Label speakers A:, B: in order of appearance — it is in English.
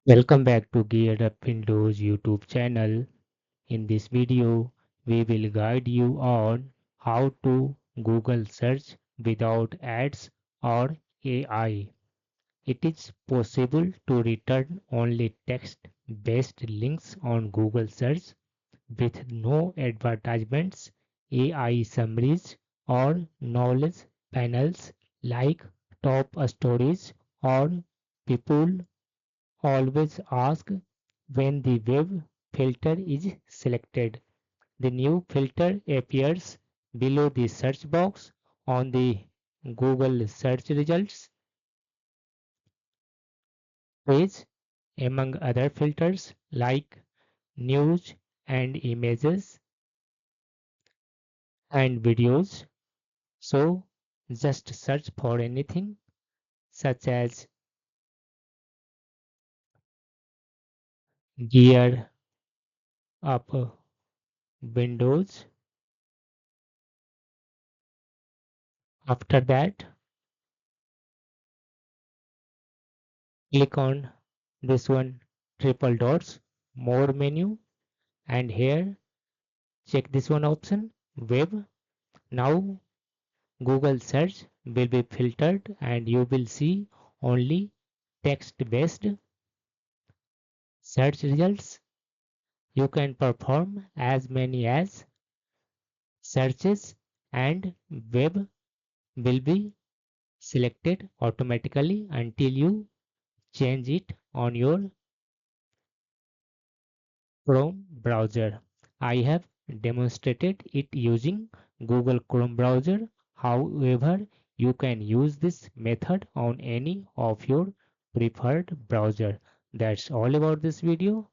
A: Welcome back to Geared Up Windows YouTube channel. In this video, we will guide you on how to Google search without ads or AI. It is possible to return only text-based links on Google search with no advertisements, AI summaries, or knowledge panels like top stories or people always ask when the web filter is selected. The new filter appears below the search box on the Google search results page among other filters like news and images and videos. So just search for anything such as gear up windows. After that, click on this one triple dots more menu and here check this one option web. Now Google search will be filtered and you will see only text based search results. You can perform as many as searches and web will be selected automatically until you change it on your Chrome browser. I have demonstrated it using Google Chrome browser. However, you can use this method on any of your preferred browser. That's all about this video.